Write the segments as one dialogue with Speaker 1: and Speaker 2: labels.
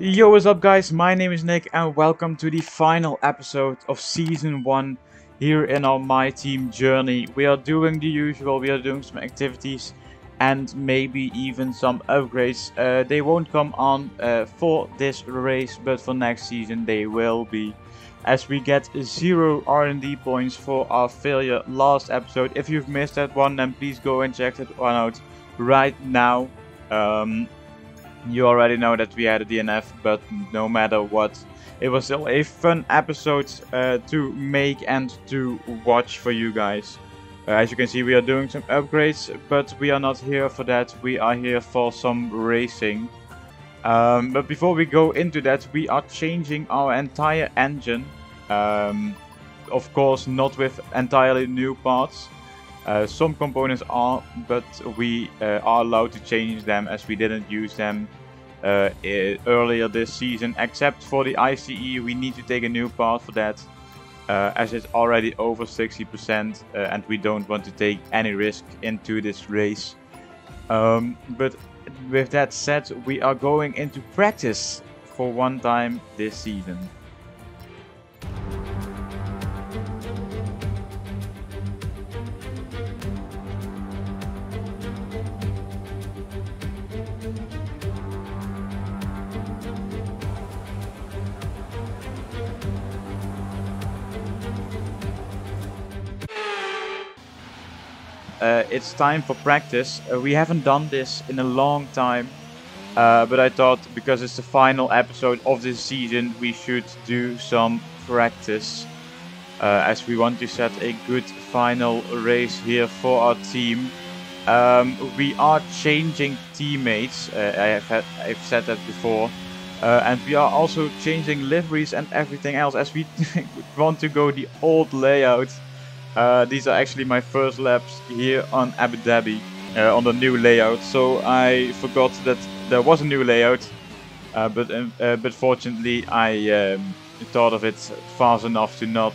Speaker 1: Yo, what's up guys? My name is Nick and welcome to the final episode of Season 1 here in our MyTeam journey. We are doing the usual, we are doing some activities and maybe even some upgrades. They won't come on for this race, but for next season they will be. As we get 0 R&D points for our failure last episode. If you've missed that one, then please go and check that one out right now. You already know that we had a DNF, but no matter what, it was still a fun episode to make and to watch for you guys. As you can see, we are doing some upgrades, but we are not here for that. We are here for some racing. But before we go into that, we are changing our entire engine. Of course, not with entirely new parts. Some components are, but we are allowed to change them as we didn't use them earlier this season. Except for the ICE, we need to take a new part for that, as it's already over 60%, and we don't want to take any risk into this race. But with that said, we are going into practice for one time this season. It's time for practice. We haven't done this in a long time, but I thought because it's the final episode of this season, we should do some practice, as we want to set a good final race here for our team. We are changing teammates. I've said that before, and we are also changing liveries and everything else, as we want to go the old layout. These are actually my first laps here on Abu Dhabi, on the new layout. So I forgot that there was a new layout, but fortunately I thought of it fast enough to not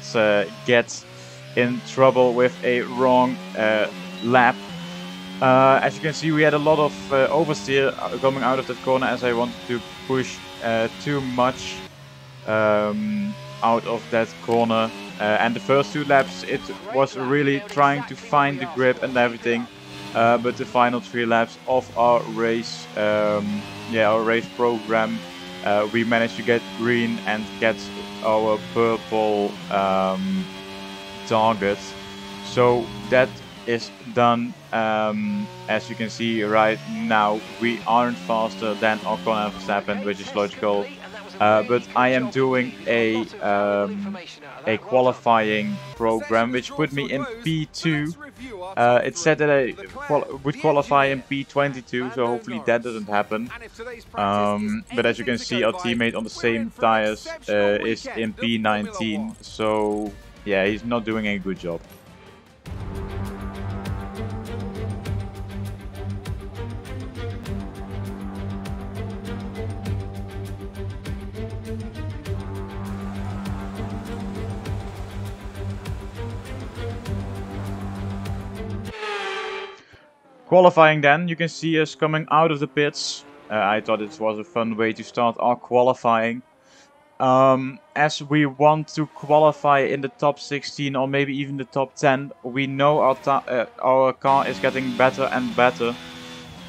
Speaker 1: get in trouble with a wrong lap. As you can see, we had a lot of oversteer coming out of that corner, as I wanted to push too much out of that corner. And the first 2 laps it was really trying to find the grip and everything, but the final 3 laps of our race, our race program, we managed to get green and get our purple target. So that is done. As you can see right now, we aren't faster than Ocon and Verstappen, which is logical. But I am doing a qualifying program which put me in P2. It said that I would qualify in P22, so hopefully that doesn't happen. But as you can see, our teammate on the same tires is in P19, so yeah, he's not doing a good job. Qualifying then, you can see us coming out of the pits. I thought it was a fun way to start our qualifying. As we want to qualify in the top 16 or maybe even the top 10, we know our car is getting better and better.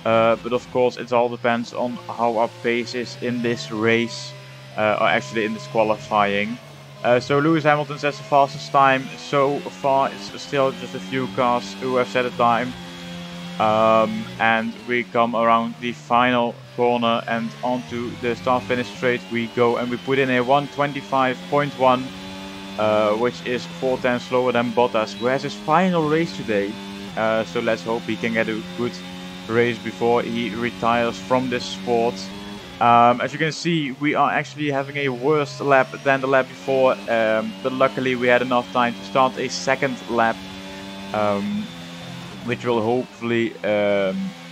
Speaker 1: But of course it all depends on how our pace is in this race, or actually in this qualifying. So Lewis Hamilton sets the fastest time. So far it's still just a few cars who have set a time. And we come around the final corner and onto the start finish straight we go, and we put in a 125.1, which is 4 times slower than Bottas, who has his final race today. So let's hope he can get a good race before he retires from this sport. As you can see, we are actually having a worse lap than the lap before, but luckily we had enough time to start a second lap, which will hopefully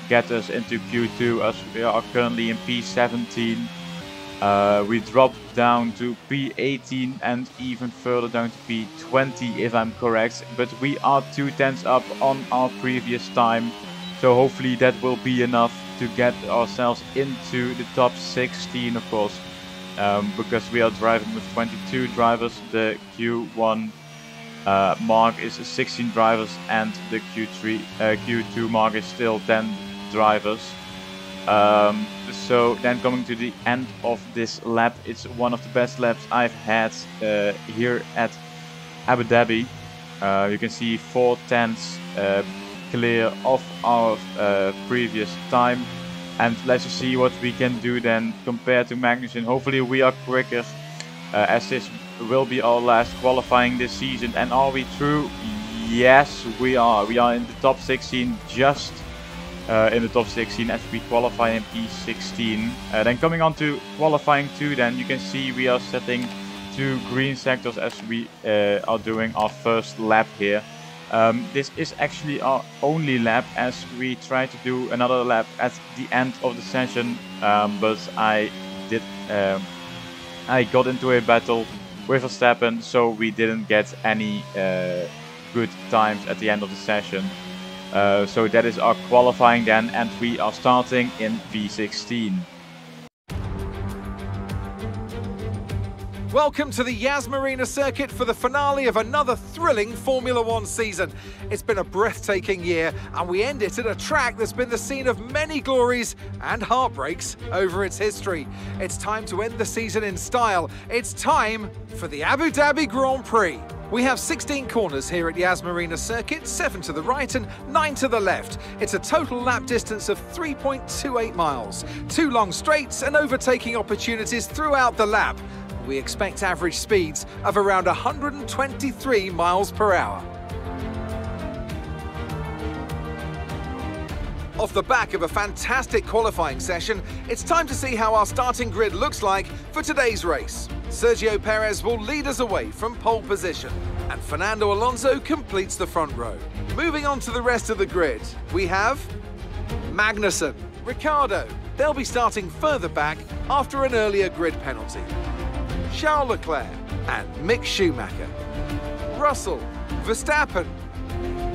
Speaker 1: get us into Q2, as we are currently in P17. We dropped down to P18 and even further down to P20 if I'm correct, but we are 2 tenths up on our previous time, so hopefully that will be enough to get ourselves into the top 16. Of course because we are driving with 22 drivers. The Q1 mark is 16 drivers, and the Q2 mark is still 10 drivers. So then coming to the end of this lap, it's one of the best laps I've had here at Abu Dhabi. You can see 4/10 clear of our previous time, and let's just see what we can do then compared to Magnussen. Hopefully we are quicker, as this will be our last qualifying this season. And are we through? Yes, we are. We are in the top 16, just in the top 16 as we qualify in P16. Then coming on to qualifying 2, then you can see we are setting 2 green sectors as we are doing our first lap here. This is actually our only lap, as we try to do another lap at the end of the session, but I got into a battle with Verstappen, so we didn't get any good times at the end of the session. So that is our qualifying then, and we are starting in P16.
Speaker 2: Welcome to the Yas Marina circuit for the finale of another thrilling Formula One season. It's been a breathtaking year, and we end it at a track that's been the scene of many glories and heartbreaks over its history. It's time to end the season in style. It's time for the Abu Dhabi Grand Prix. We have 16 corners here at Yas Marina circuit, 7 to the right and 9 to the left. It's a total lap distance of 3.28 miles, 2 long straights and overtaking opportunities throughout the lap. We expect average speeds of around 123 miles per hour. Off the back of a fantastic qualifying session, it's time to see how our starting grid looks like for today's race. Sergio Perez will lead us away from pole position, and Fernando Alonso completes the front row. Moving on to the rest of the grid, we have Magnussen, Ricciardo. They'll be starting further back after an earlier grid penalty. Charles Leclerc and Mick Schumacher, Russell, Verstappen,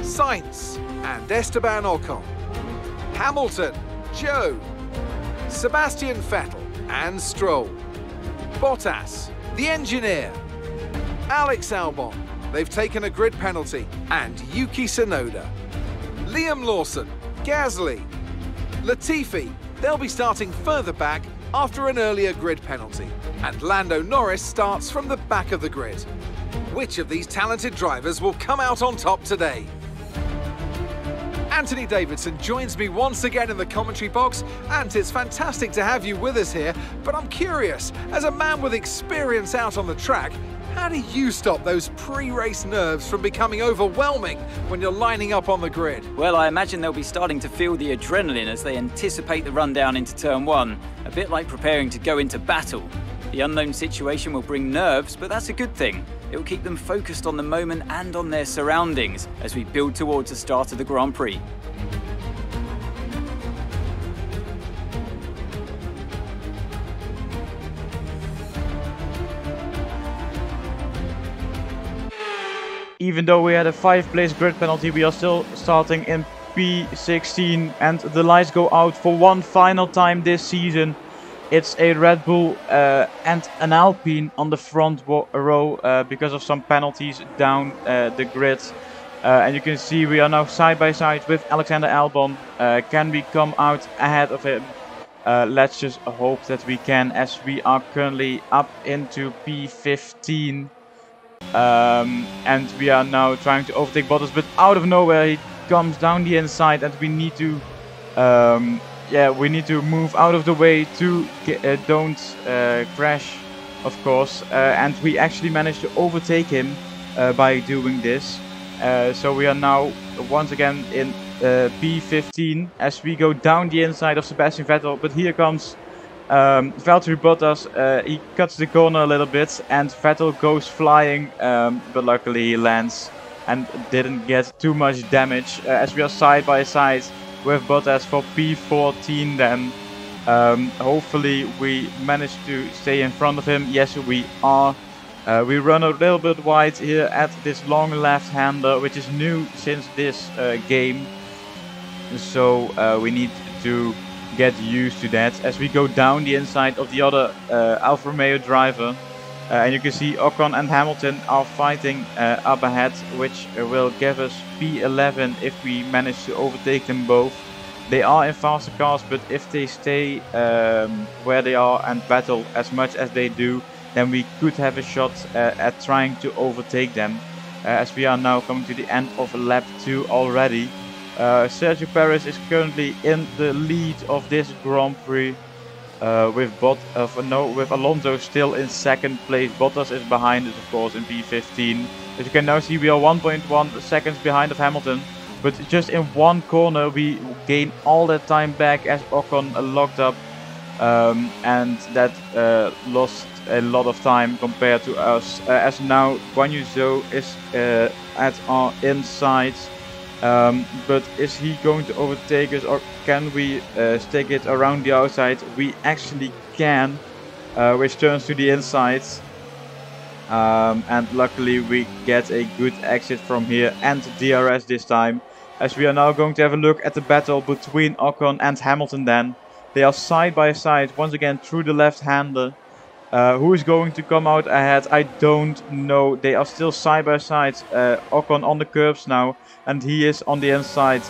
Speaker 2: Sainz and Esteban Ocon, Hamilton, Joe, Sebastian Vettel and Stroll, Bottas, the engineer, Alex Albon, they've taken a grid penalty, and Yuki Tsunoda, Liam Lawson, Gasly, Latifi, they'll be starting further back after an earlier grid penalty, and Lando Norris starts from the back of the grid. Which of these talented drivers will come out on top today? Anthony Davidson joins me once again in the commentary box, and it's fantastic to have you with us here, but I'm curious, as a man with experience out on the track, how do you stop those pre-race nerves from becoming overwhelming when you're lining up on the grid?
Speaker 3: Well, I imagine they'll be starting to feel the adrenaline as they anticipate the run down into turn 1, a bit like preparing to go into battle. The unknown situation will bring nerves, but that's a good thing. It will keep them focused on the moment and on their surroundings as we build towards the start of the Grand Prix.
Speaker 1: Even though we had a 5-place grid penalty, we are still starting in P16, and the lights go out for one final time this season. It's a Red Bull and an Alpine on the front row because of some penalties down the grid. And you can see we are now side by side with Alexander Albon. Can we come out ahead of him? Let's just hope that we can, as we are currently up into P15. And we are now trying to overtake Bottas, but out of nowhere he comes down the inside, and we need to move out of the way to don't crash, of course. And we actually managed to overtake him by doing this. So we are now once again in P15 as we go down the inside of Sebastian Vettel. But here comes Valtteri Bottas. He cuts the corner a little bit, and Vettel goes flying, but luckily he lands and didn't get too much damage, as we are side by side with Bottas for P14 then. Hopefully we manage to stay in front of him. Yes, we are. We run a little bit wide here at this long left-hander, which is new since this game. So we need to get used to that as we go down the inside of the other Alfa Romeo driver. And you can see Ocon and Hamilton are fighting up ahead, which will give us P11 if we manage to overtake them both. They are in faster cars, but if they stay where they are and battle as much as they do, then we could have a shot at trying to overtake them. As we are now coming to the end of lap 2 already. Sergio Perez is currently in the lead of this Grand Prix. With Alonso still in second place. Bottas is behind us, of course, in P15. As you can now see, we are 1.1 seconds behind of Hamilton. But just in one corner, we gain all that time back as Ocon locked up. And that lost a lot of time compared to us. As now, Guan Yu Zhou is at our inside. But is he going to overtake us, or can we stick it around the outside? We actually can, which turns to the inside. And luckily we get a good exit from here and DRS this time. As we are now going to have a look at the battle between Ocon and Hamilton then. They are side by side once again through the left-hander. Who is going to come out ahead? I don't know. They are still side by side. Ocon on the curbs now, and he is on the inside.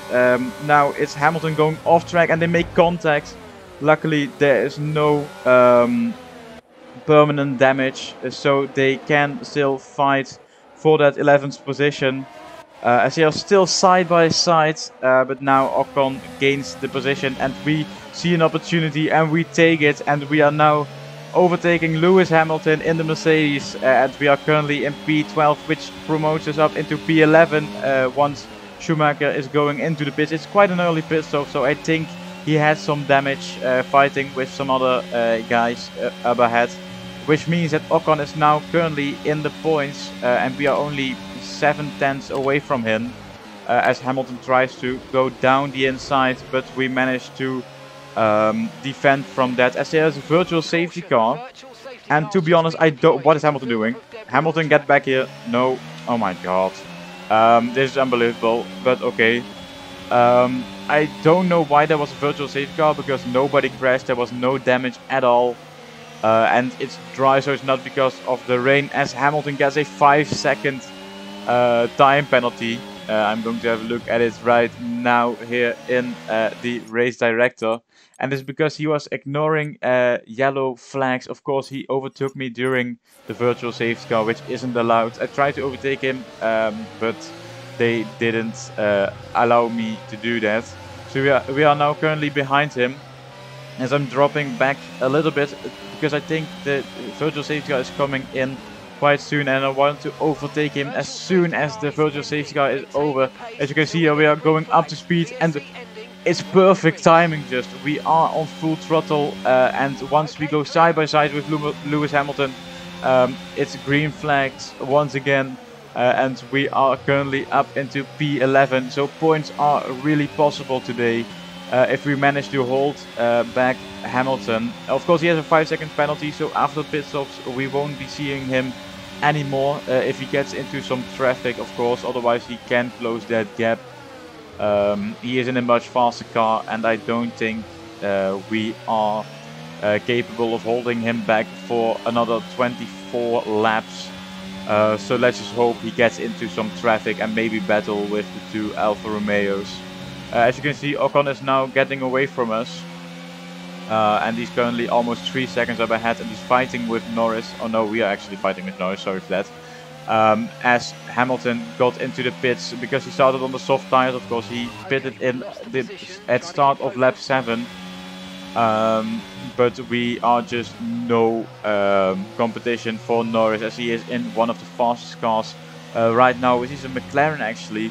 Speaker 1: Now it's Hamilton going off track, and they make contact. Luckily, there is no permanent damage, so they can still fight for that 11th position. As they are still side by side, but now Ocon gains the position, and we see an opportunity, and we take it, and we are now overtaking Lewis Hamilton in the Mercedes, and we are currently in P12, which promotes us up into P11 once Schumacher is going into the pits. It's quite an early pit stop, so I think he had some damage fighting with some other guys up ahead, which means that Ocon is now currently in the points, and we are only 7/10 away from him, as Hamilton tries to go down the inside, but we managed to defend from that, as there's a virtual safety car. And to be honest, I don't. What is Hamilton doing? Hamilton, get back here! No! Oh my God! This is unbelievable. But okay. I don't know why there was a virtual safety car, because nobody crashed. There was no damage at all, and it's dry, so it's not because of the rain. As Hamilton gets a 5-second time penalty. I'm going to have a look at it right now here in the race director. And it's because he was ignoring yellow flags. Of course, he overtook me during the virtual safety car, which isn't allowed. I tried to overtake him, but they didn't allow me to do that. So we are now currently behind him. As I'm dropping back a little bit, because I think the virtual safety car is coming in quite soon, and I want to overtake him as soon as the virtual safety car is over. As you can see here, we are going up to speed, and it's perfect timing. Just we are on full throttle, and once we go side by side with Lewis Hamilton, it's green flags once again, and we are currently up into P11. So points are really possible today if we manage to hold back Hamilton. Of course, he has a 5-second penalty, so after pit stops we won't be seeing him anymore if he gets into some traffic, of course. Otherwise he can close that gap. He is in a much faster car, and I don't think we are capable of holding him back for another 24 laps. So let's just hope he gets into some traffic and maybe battle with the two Alfa Romeos. As you can see, Ocon is now getting away from us. And he's currently almost 3 seconds up ahead, and he's fighting with Norris. Oh no, we are actually fighting with Norris, sorry for that. As Hamilton got into the pits, because he started on the soft tires, of course, he pitted in at start of lap 7. But we are just no competition for Norris, as he is in one of the fastest cars right now, which is a McLaren actually.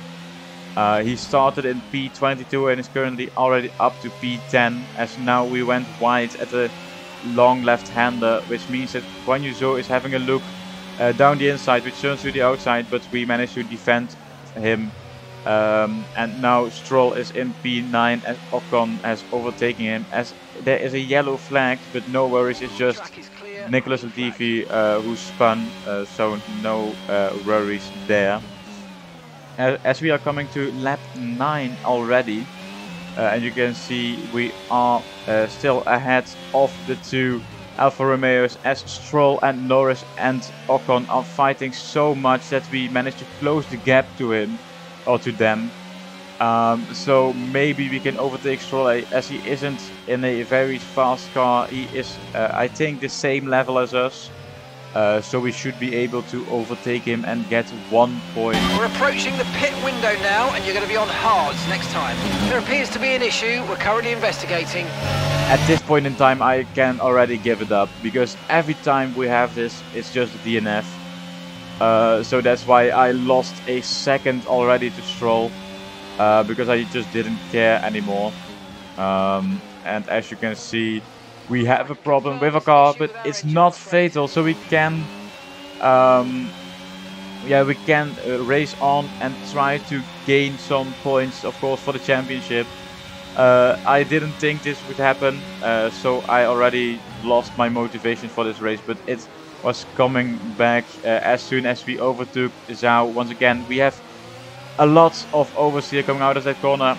Speaker 1: He started in P22 and is currently already up to P10, as now we went wide at the long left-hander, which means that Guan Yu Zhou is having a look down the inside, which turns to the outside, but we managed to defend him. And now Stroll is in P9 as Ocon has overtaken him, as there is a yellow flag, but no worries, it's just Nicholas Latifi who spun, so no worries there. As we are coming to lap 9 already, and you can see we are still ahead of the two Alfa Romeos, as Stroll and Norris and Ocon are fighting so much that we managed to close the gap to him, or to them. So maybe we can overtake Stroll, as he isn't in a very fast car. He is, I think, the same level as us. So we should be able to overtake him and get 1 point.
Speaker 4: We're approaching the pit window now, and you're going to be on hards next time. There appears to be an issue. We're currently investigating.
Speaker 1: At this point in time, I can already give it up, because every time we have this, it's just a DNF. So that's why I lost a second already to Stroll, because I just didn't care anymore. And as you can see, we have a problem with a car, but it's not fatal, so we can, race on and try to gain some points, of course, for the championship. I didn't think this would happen, so I already lost my motivation for this race, but it was coming back as soon as we overtook Zhao. Once again, we have a lot of oversteer coming out of that corner,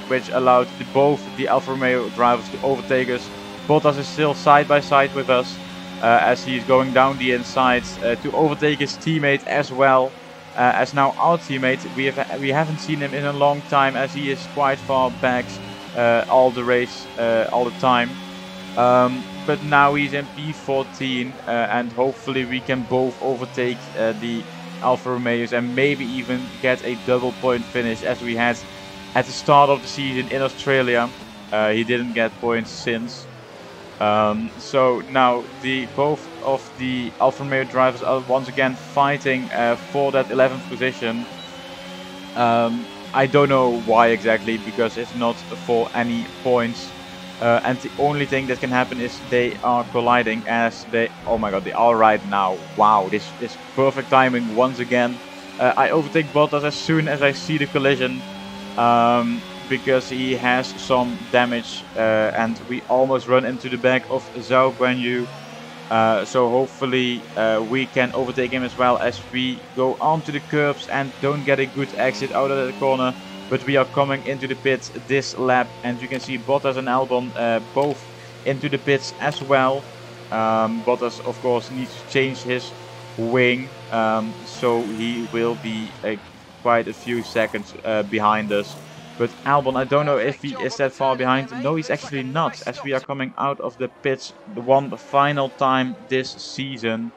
Speaker 1: which allowed both the Alfa Romeo drivers to overtake us. Bottas is still side by side with us, as he is going down the inside to overtake his teammate as well. As now our teammate, we haven't seen him in a long time, as he is quite far back all the race, all the time. But now he's in P14, and hopefully we can both overtake the Alfa Romeos and maybe even get a double point finish, as we had at the start of the season in Australia. He didn't get points since. So now both of the Alfa Romeo drivers are once again fighting for that 11th position. I don't know why exactly, because it's not for any points. And the only thing that can happen is they are colliding, as they, oh my god, they are right now. Wow, this is perfect timing once again. I overtake Bottas as soon as I see the collision, because he has some damage, and we almost run into the back of Zhao Guanyu. So hopefully we can overtake him as well, as we go onto the curbs and don't get a good exit out of the corner. But we are coming into the pits this lap, and you can see Bottas and Albon both into the pits as well. Bottas, of course, needs to change his wing, so he will be quite a few seconds behind us. But Albon, I don't know if he is that far behind. No, he's actually not, as we are coming out of the pits the one final time this season.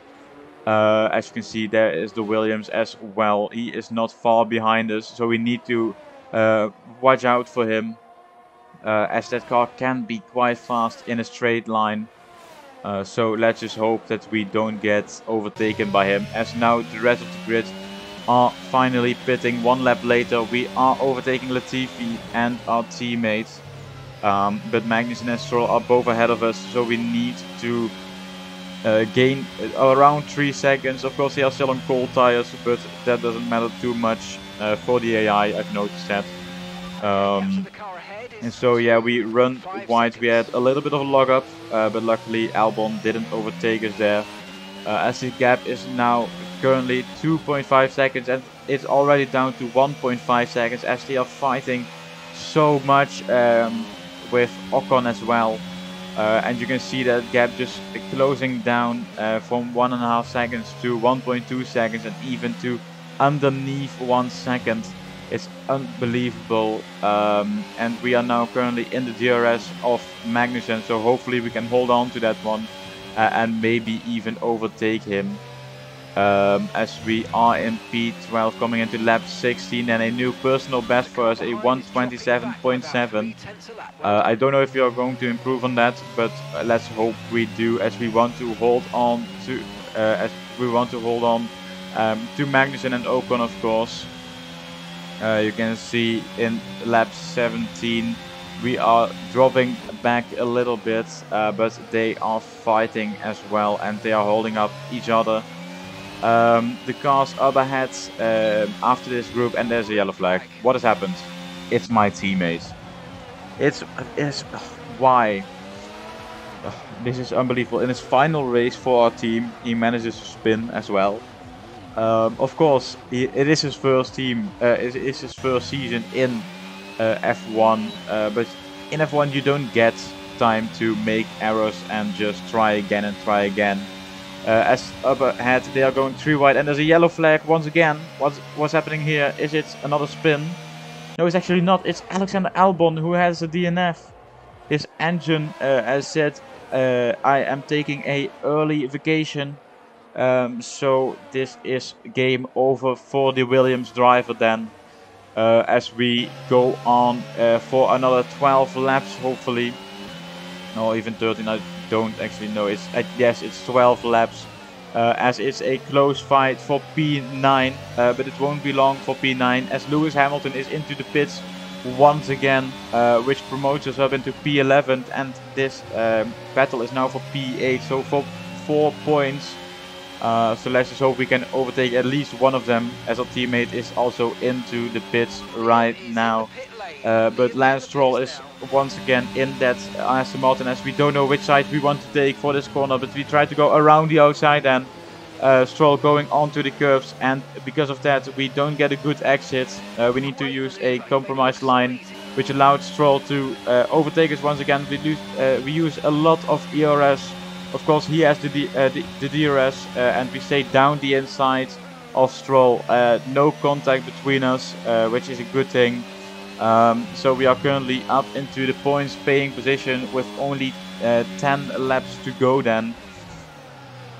Speaker 1: As you can see, there is the Williams as well. He is not far behind us, so we need to watch out for him, as that car can be quite fast in a straight line. So let's just hope that we don't get overtaken by him, as now the rest of the grid are finally pitting 1 lap later. We are overtaking Latifi and our teammates, but Magnussen and Stroll are both ahead of us, so we need to gain around 3 seconds. Of course, they are still on cold tires, but that doesn't matter too much for the AI, I've noticed that. And so yeah, we run wide. We had a little bit of a log up, but luckily Albon didn't overtake us there, as the gap is now currently 2.5 seconds, and it's already down to 1.5 seconds, as they are fighting so much with Ocon as well. And you can see that gap just closing down from 1.5 seconds to 1.2 seconds, and even to underneath 1 second. It's unbelievable, and we are now currently in the DRS of Magnussen, so hopefully we can hold on to that one and maybe even overtake him, as we are in P12 coming into lap 16, and a new personal best for us, a 127.7. I don't know if we are going to improve on that, but let's hope we do, as we want to hold on to to Magnussen and Ocon, of course. You can see in lap 17 we are dropping back a little bit, but they are fighting as well, and they are holding up each other. The cars up ahead after this group, and there's a yellow flag. What has happened? It's my teammate. It's why? This is unbelievable. In his final race for our team, he manages to spin as well. Of course, it is his first team. It is his first season in F1, but in F1 you don't get time to make errors and just try again and try again. As up ahead they are going 3 wide and there's a yellow flag once again. What's happening here? Is it another spin? No, it's actually not. It's Alexander Albon who has a DNF. His engine has said, I am taking a early vacation. So this is game over for the Williams driver then. As we go on for another 12 laps hopefully. No, even 13, I don't actually know. Yes, it's 12 laps. As it's a close fight for P9, but it won't be long for P9 as Lewis Hamilton is into the pits once again, which promotes us up into P11, and this battle is now for P8, so for 4 points. So let's just hope we can overtake at least one of them, as our teammate is also into the pits right now. But Lance Stroll is once again in that Aston Martin, as we don't know which side we want to take for this corner, but we try to go around the outside and Stroll going onto the curves, and because of that we don't get a good exit. We need to use a compromise line which allowed Stroll to overtake us once again. We use a lot of ERS. Of course he has the DRS, and we stay down the inside of Stroll. No contact between us, which is a good thing. So we are currently up into the points paying position with only 10 laps to go then.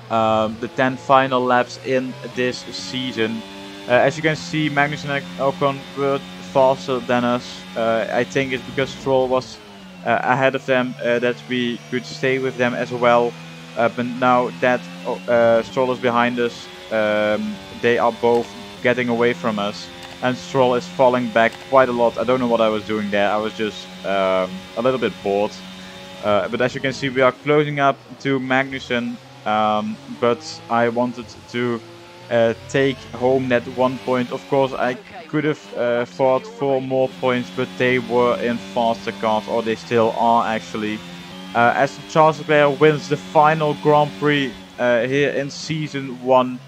Speaker 1: The 10 final laps in this season. As you can see, Magnussen and Ocon were faster than us. I think it's because Stroll was ahead of them that we could stay with them as well. But now that Stroll is behind us, they are both getting away from us. And Stroll is falling back quite a lot. I don't know what I was doing there. I was just a little bit bored. But as you can see, we are closing up to Magnussen. But I wanted to take home that 1 point. Of course, I could have fought for more points, but they were in faster cars, or they still are actually. As Charles Leclerc wins the final Grand Prix here in Season 1.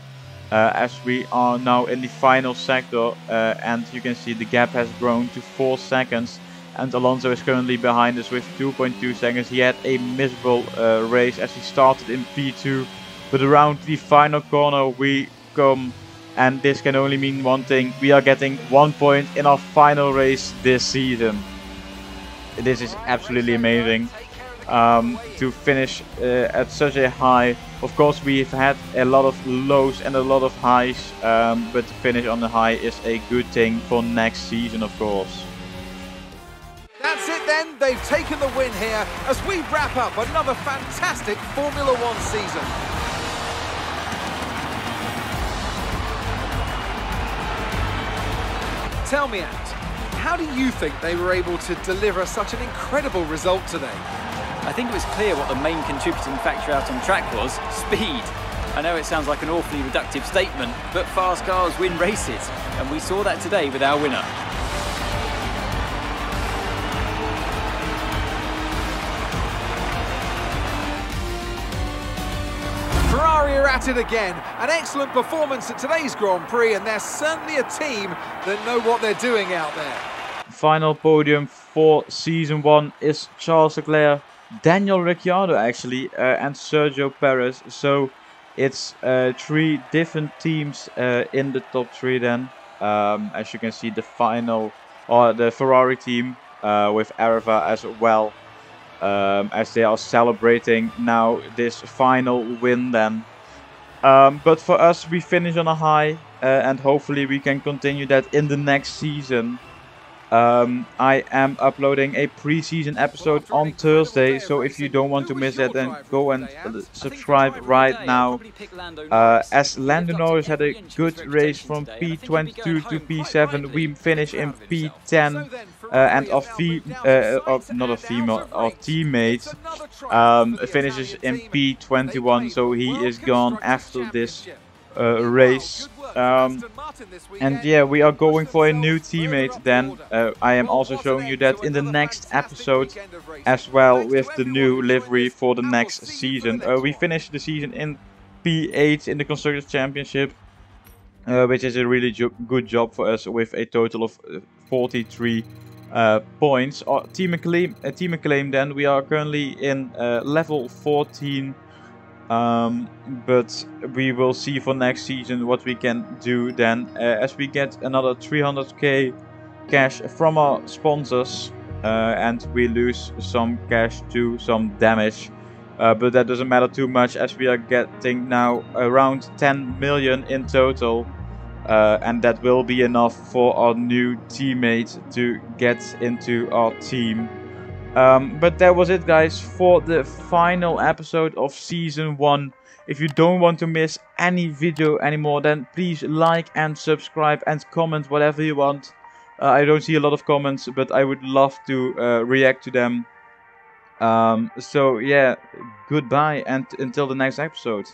Speaker 1: As we are now in the final sector, and you can see the gap has grown to 4 seconds, and Alonso is currently behind us with 2.2 seconds. He had a miserable race as he started in P2, but around the final corner we come, and this can only mean one thing: we are getting 1 point in our final race this season. This is absolutely amazing. To finish at such a high. Of course we've had a lot of lows and a lot of highs, but to finish on the high is a good thing for next season, of course.
Speaker 2: That's it then, they've taken the win here as we wrap up another fantastic Formula One season. Tell me, Ant, how do you think they were able to deliver such an incredible result today?
Speaker 3: I think it was clear what the main contributing factor out on track was: speed. I know it sounds like an awfully reductive statement, but fast cars win races, and we saw that today with our winner.
Speaker 2: Ferrari are at it again. An excellent performance at today's Grand Prix, and they're certainly a team that know what they're doing out there.
Speaker 1: Final podium for Season 1 is Charles Leclerc, Daniel Ricciardo actually, and Sergio Perez. So it's 3 different teams in the top 3 then. As you can see, the Ferrari team with Areva as well, as they are celebrating now this final win then. But for us, we finish on a high, and hopefully we can continue that in the next season. I am uploading a pre-season episode on Thursday, so if you don't want to miss that, then go and subscribe right now. As Lando Norris had a good race from P22 to P7, we finish in P10, and our teammate finishes in P21, so he is gone after this race. And yeah, we are going for a new teammate then. I am also showing you that in the next episode as well, with the new livery for the next season. We finished the season in P8 in the Constructors' Championship, which is a really good job for us, with a total of 43 points. Team acclaim then, we are currently in level 14. But we will see for next season what we can do then, as we get another 300k cash from our sponsors, and we lose some cash to some damage, but that doesn't matter too much, as we are getting now around 10 million in total, and that will be enough for our new teammate to get into our team. But that was it, guys, for the final episode of Season 1. If you don't want to miss any video anymore, then please like and subscribe and comment whatever you want. I don't see a lot of comments, but I would love to react to them. So yeah, goodbye and until the next episode.